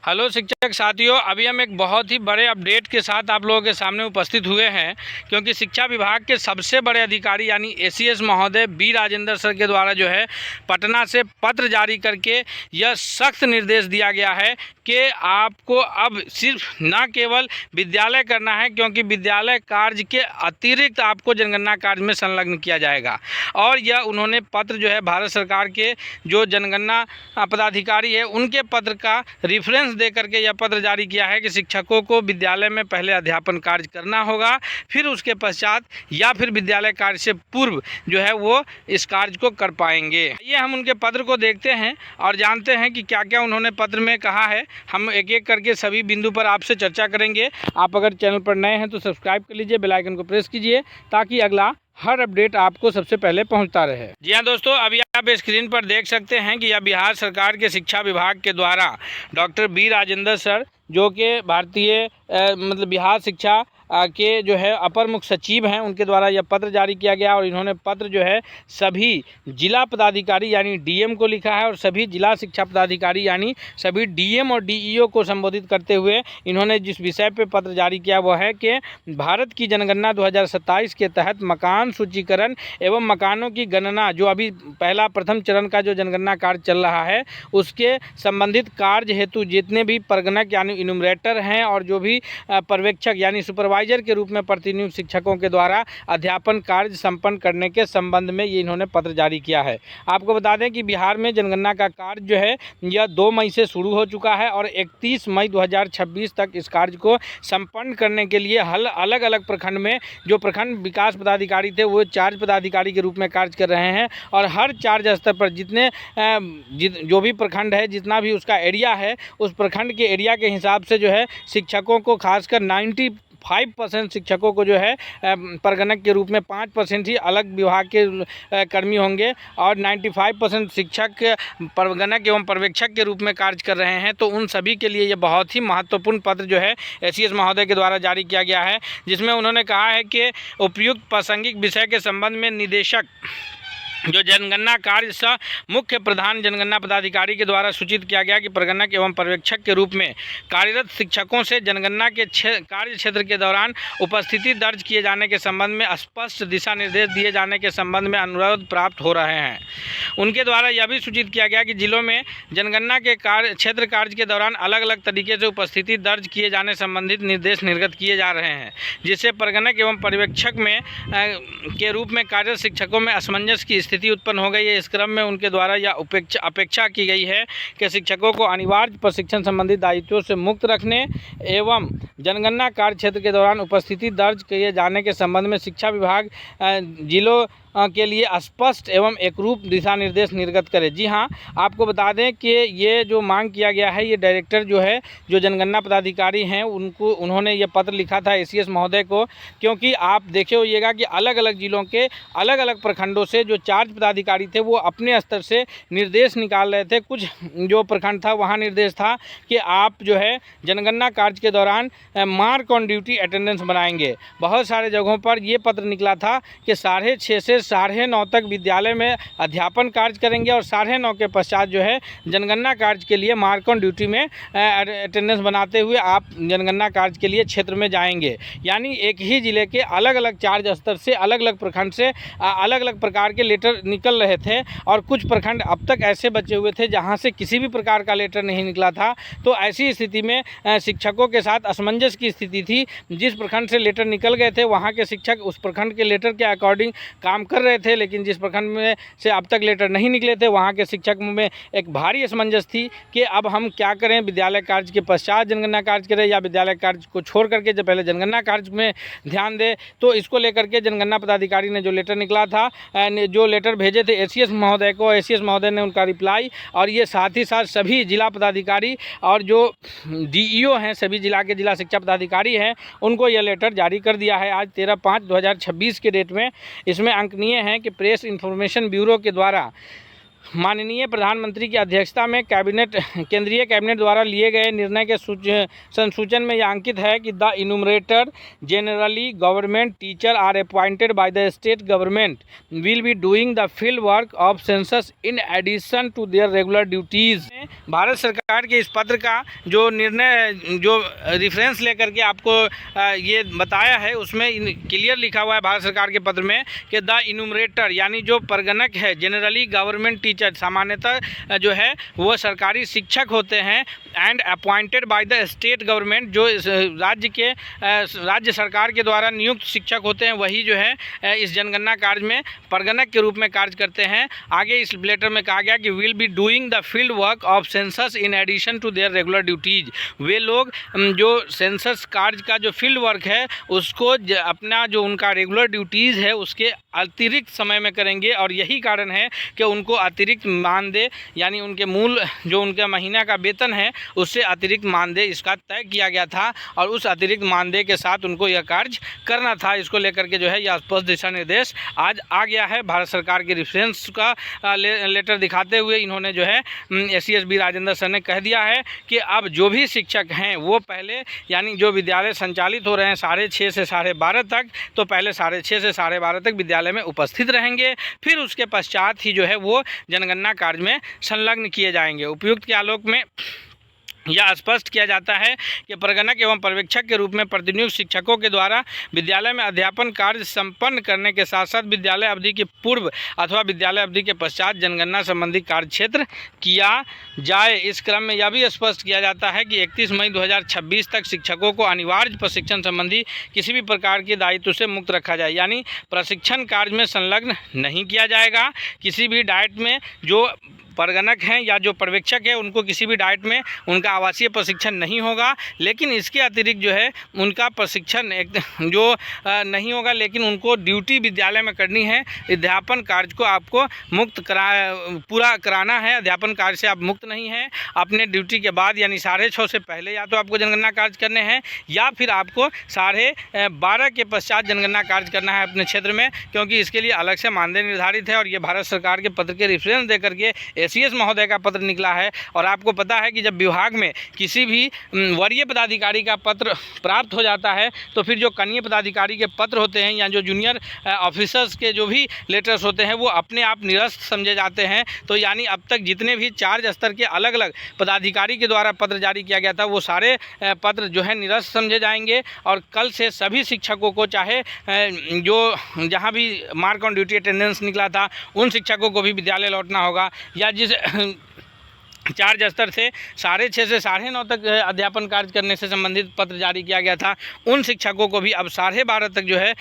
Hello शिक्षक साथियों, अभी हम एक बहुत ही बड़े अपडेट के साथ आप लोगों के सामने उपस्थित हुए हैं, क्योंकि शिक्षा विभाग के सबसे बड़े अधिकारी यानी एसीएस महोदय बी राजेंद्र सर के द्वारा जो है पटना से पत्र जारी करके यह सख्त निर्देश दिया गया है कि आपको अब सिर्फ न केवल विद्यालय करना है, क्योंकि विद्यालय कार्य के अतिरिक्त आपको जनगणना कार्य में संलग्न किया जाएगा। और यह उन्होंने पत्र जो है भारत सरकार के जो जनगणना पदाधिकारी है उनके पत्र का रिफरेंस दे करके यह पत्र जारी किया है कि शिक्षकों को विद्यालय में पहले अध्यापन कार्य करना होगा, फिर उसके पश्चात या फिर विद्यालय कार्य से पूर्व जो है वो इस कार्य को कर पाएंगे। ये हम उनके पत्र को देखते हैं और जानते हैं कि क्या क्या उन्होंने पत्र में कहा है। हम एक एक करके सभी बिंदु पर आपसे चर्चा करेंगे। आप अगर चैनल पर नए हैं तो सब्सक्राइब कर लीजिए, बेल आइकन को प्रेस कीजिए ताकि अगला हर अपडेट आपको सबसे पहले पहुंचता रहे। जी हाँ दोस्तों, अभी आप स्क्रीन पर देख सकते हैं कि यह बिहार सरकार के शिक्षा विभाग के द्वारा डॉक्टर बी राजेंद्र सर, जो कि भारतीय बिहार शिक्षा के जो है अपर मुख्य सचिव हैं, उनके द्वारा यह पत्र जारी किया गया। और इन्होंने पत्र जो है सभी जिला पदाधिकारी यानी डीएम को लिखा है और सभी जिला शिक्षा पदाधिकारी यानी सभी डीएम और डीईओ को संबोधित करते हुए इन्होंने जिस विषय पे पत्र जारी किया वो है कि भारत की जनगणना 2027 के तहत मकान सूचीकरण एवं मकानों की गणना, जो अभी प्रथम चरण का जो जनगणना कार्य चल रहा है, उसके संबंधित कार्य हेतु जितने भी परगणक यानी इनुमरेटर हैं और जो भी पर्यवेक्षक यानी सुपरवाइजर के रूप में प्रतिनियुक्त शिक्षकों के द्वारा अध्यापन कार्य संपन्न करने के संबंध में ये इन्होंने पत्र जारी किया है। आपको बता दें कि बिहार में जनगणना का कार्य जो है यह 2 मई से शुरू हो चुका है और 31 मई 2026 तक इस कार्य को संपन्न करने के लिए अलग अलग प्रखंड में जो प्रखंड विकास पदाधिकारी थे वो चार्ज पदाधिकारी के रूप में कार्य कर रहे हैं। और हर चार्ज स्तर पर जो भी प्रखंड है, जितना भी उसका एरिया है, उस प्रखंड के एरिया के हिसाब से जो है शिक्षकों को खासकर 95% शिक्षकों को जो है परगणक के रूप में 5% ही अलग विभाग के कर्मी होंगे और 95% शिक्षक परगणक एवं पर्यवेक्षक के रूप में कार्य कर रहे हैं। तो उन सभी के लिए ये बहुत ही महत्वपूर्ण पत्र जो है एसीएस महोदय के द्वारा जारी किया गया है, जिसमें उन्होंने कहा है कि उपयुक्त प्रासंगिक विषय के संबंध में निदेशक जो जनगणना कार्य सह मुख्य प्रधान जनगणना पदाधिकारी के द्वारा सूचित किया गया कि परगणक एवं पर्यवेक्षक के रूप में कार्यरत शिक्षकों से जनगणना के कार्य क्षेत्र के दौरान उपस्थिति दर्ज किए जाने के संबंध में स्पष्ट दिशा निर्देश दिए जाने के संबंध में अनुरोध प्राप्त हो रहे हैं। उनके द्वारा यह भी सूचित किया गया कि जिलों में जनगणना के क्षेत्र कार्य के दौरान अलग अलग तरीके से उपस्थिति दर्ज किए जाने संबंधित निर्देश निर्गत किए जा रहे हैं, जिससे परगणक एवं पर्यवेक्षक में के रूप में कार्यरत शिक्षकों में असमंजस की स्थिति उत्पन्न हो गई है। इस क्रम में उनके द्वारा यह अपेक्षा की गई है कि शिक्षकों को अनिवार्य प्रशिक्षण संबंधी दायित्वों से मुक्त रखने एवं जनगणना कार्य क्षेत्र के दौरान उपस्थिति दर्ज किए जाने के संबंध में शिक्षा विभाग जिलों के लिए स्पष्ट एवं एकरूप दिशा निर्देश निर्गत करे। जी हाँ, आपको बता दें कि ये जो मांग किया गया है, ये डायरेक्टर जो है जो जनगणना पदाधिकारी हैं उन्होंने ये पत्र लिखा था एसीएस महोदय को, क्योंकि आप देखे होइएगा कि अलग अलग जिलों के अलग अलग प्रखंडों से जो चार्ज पदाधिकारी थे वो अपने स्तर से निर्देश निकाल रहे थे। कुछ जो प्रखंड था वहाँ निर्देश था कि आप जो है जनगणना कार्य के दौरान मार्क ऑन ड्यूटी अटेंडेंस बनाएंगे। बहुत सारे जगहों पर ये पत्र निकला था कि 6:30 से 9:30 तक विद्यालय में अध्यापन कार्य करेंगे और 9:30 के पश्चात जो है जनगणना कार्य के लिए मार्क ऑन ड्यूटी में अटेंडेंस बनाते हुए आप जनगणना कार्य के लिए क्षेत्र में जाएंगे। यानी एक ही ज़िले के अलग अलग चार्ज स्तर से अलग अलग प्रखंड से अलग अलग प्रकार के लेटर निकल रहे थे और कुछ प्रखंड अब तक ऐसे बचे हुए थे जहां से किसी भी प्रकार का लेटर नहीं निकला था। तो ऐसी स्थिति में शिक्षकों के साथ असमंजस की स्थिति थी। जिस प्रखंड से लेटर निकल गए थे वहाँ के शिक्षक उस प्रखंड के लेटर के अकॉर्डिंग काम कर रहे थे, लेकिन जिस प्रखंड में से अब तक लेटर नहीं निकले थे वहाँ के शिक्षक में एक भारी असमंजस थी कि अब हम क्या करें, विद्यालय कार्य के पश्चात जनगणना कार्य करें या विद्यालय कार्य को छोड़ करके जब पहले जनगणना कार्य में ध्यान दें। तो इसको लेकर के जनगणना पदाधिकारी ने जो लेटर निकला था, जो लेटर भेजे थे एसीएस महोदय को, एसीएस महोदय ने उनका रिप्लाई और ये साथ ही साथ सभी जिला पदाधिकारी और जो डीईओ हैं, सभी जिला के जिला शिक्षा पदाधिकारी हैं, उनको यह लेटर जारी कर दिया है आज 13/5/2026 के डेट में। इसमें अंकनीय है कि प्रेस इन्फॉर्मेशन ब्यूरो के द्वारा माननीय प्रधानमंत्री की अध्यक्षता में केंद्रीय कैबिनेट द्वारा लिए गए निर्णय के संसूचन में यह अंकित है कि the enumerator generally government teacher are appointed by the state government will be doing the field work of census in addition to their regular duties. Bharat सरकार के इस पत्र का जो निर्णय जो रेफरेंस लेकर के आपको ये बताया है उसमें क्लियर लिखा हुआ है भारत सरकार के पत्र में कि द इनुमरेटर यानी जो परगणक है जनरली गवर्नमेंट टीचर सामान्यतः जो है वो सरकारी शिक्षक होते हैं and appointed by the state government जो राज्य सरकार के द्वारा नियुक्त शिक्षक होते हैं वही जो है इस जनगणना कार्य में परगणक के रूप में कार्य करते हैं। आगे इस लेटर में कहा गया कि will be doing the field work of census in addition to their regular duties. वे लोग जो सेंसस कार्य का जो फील्ड वर्क है उसको अपना जो उनका रेगुलर ड्यूटीज़ है उसके अतिरिक्त समय में करेंगे और यही कारण है कि उनको अतिरिक्त मानदेय यानी उनके मूल जो उनका महीना का वेतन है उससे अतिरिक्त मानदेय इसका तय किया गया था और उस अतिरिक्त मानदेय के साथ उनको यह कार्य करना था। इसको लेकर के जो है यह स्पष्ट दिशा निर्देश आज आ गया है। भारत सरकार के रेफरेंस का लेटर दिखाते हुए इन्होंने जो है एसीएस बी राजेंद्र सर ने कह दिया है कि अब जो भी शिक्षक हैं वो पहले यानी जो विद्यालय संचालित हो रहे हैं 6:30 से 12:30 तक तो पहले 6:30 से 12:30 तक विद्यालय में उपस्थित रहेंगे, फिर उसके पश्चात ही जो है वो जनगणना कार्य में संलग्न किए जाएंगे। उपर्युक्त के आलोक में यह स्पष्ट किया जाता है कि परगणक एवं पर्यवेक्षक के रूप में प्रतिनियुक्त शिक्षकों के द्वारा विद्यालय में अध्यापन कार्य संपन्न करने के साथ साथ विद्यालय अवधि के पूर्व अथवा विद्यालय अवधि के पश्चात जनगणना संबंधी कार्य क्षेत्र किया जाए। इस क्रम में यह भी स्पष्ट किया जाता है कि 31 मई 2026 तक शिक्षकों को अनिवार्य प्रशिक्षण संबंधी किसी भी प्रकार के दायित्व से मुक्त रखा जाए, यानी प्रशिक्षण कार्य में संलग्न नहीं किया जाएगा। किसी भी डाइट में जो परगणक हैं या जो पर्यवेक्षक है उनको किसी भी डाइट में उनका आवासीय प्रशिक्षण नहीं होगा, लेकिन इसके अतिरिक्त जो है उनका प्रशिक्षण जो नहीं होगा, लेकिन उनको ड्यूटी विद्यालय में करनी है। अध्यापन कार्य को आपको पूरा कराना है। अध्यापन कार्य से आप मुक्त नहीं हैं। अपने ड्यूटी के बाद यानी 6:30 से पहले या तो आपको जनगणना कार्य करने हैं या फिर आपको 12:30 के पश्चात जनगणना कार्य करना है अपने क्षेत्र में, क्योंकि इसके लिए अलग से मानदेय निर्धारित है। और ये भारत सरकार के पत्र के रेफरेंस दे करके एसीएस महोदय का पत्र निकला है। और आपको पता है कि जब विभाग में किसी भी वरीय पदाधिकारी का पत्र प्राप्त हो जाता है तो फिर जो कनीय पदाधिकारी के पत्र होते हैं या जो जूनियर ऑफिसर्स के जो भी लेटर्स होते हैं वो अपने आप निरस्त समझे जाते हैं। तो यानी अब तक जितने भी चार्ज स्तर के अलग अलग पदाधिकारी के द्वारा पत्र जारी किया गया था वो सारे पत्र जो है निरस्त समझे जाएंगे। और कल से सभी शिक्षकों को चाहे जो जहाँ भी मार्क ऑन ड्यूटी अटेंडेंस निकला था उन शिक्षकों को भी विद्यालय लौटना होगा, या जिस चार्ज स्तर से 6:30 से 9:30 तक अध्यापन कार्य करने से संबंधित पत्र जारी किया गया था उन शिक्षकों को भी अब 12:30 तक जो है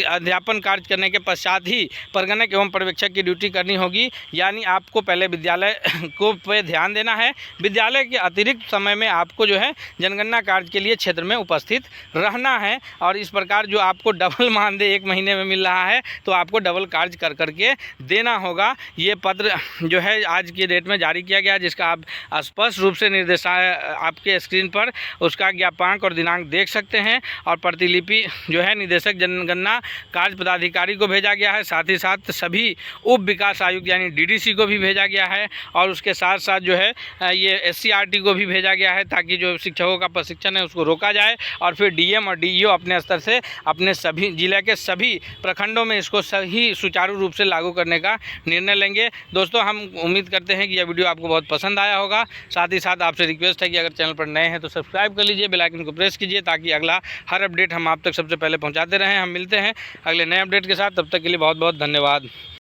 अध्यापन कार्य करने के पश्चात ही परगणक एवं पर्यवेक्षक की ड्यूटी करनी होगी। यानी आपको पहले विद्यालय को पे ध्यान देना है, विद्यालय के अतिरिक्त समय में आपको जो है जनगणना कार्य के लिए क्षेत्र में उपस्थित रहना है। और इस प्रकार जो आपको डबल मानदेय 1 महीने में मिल रहा है तो आपको डबल कार्य कर करके देना होगा। ये पत्र जो है आज की डेट में जारी किया गया, जिसका आप स्पष्ट रूप से निर्देश आपके स्क्रीन पर उसका ज्ञापक और दिनांक देख सकते हैं। और प्रतिलिपि जो है निदेशक जनगणना कार्य पदाधिकारी को भेजा गया है, साथ ही साथ सभी उप विकास आयुक्त यानी डीडीसी को भी भेजा गया है। और उसके साथ साथ जो है ये एससीईआरटी को भी भेजा गया है ताकि जो शिक्षकों का प्रशिक्षण है उसको रोका जाए और फिर डीएम और डीईओ अपने स्तर से अपने सभी जिले के सभी प्रखंडों में इसको सही सुचारू रूप से लागू करने का निर्णय लेंगे। दोस्तों, हम उम्मीद करते हैं कि यह वीडियो आपको बहुत पसंद आया होगा। साथ ही साथ आपसे रिक्वेस्ट है कि अगर चैनल पर नए हैं तो सब्सक्राइब कर लीजिए, बेल आइकन को प्रेस कीजिए ताकि अगला हर अपडेट हम आप तक सबसे पहले पहुंचाते रहें। हम मिलते हैं अगले नए अपडेट के साथ, तब तक के लिए बहुत बहुत धन्यवाद।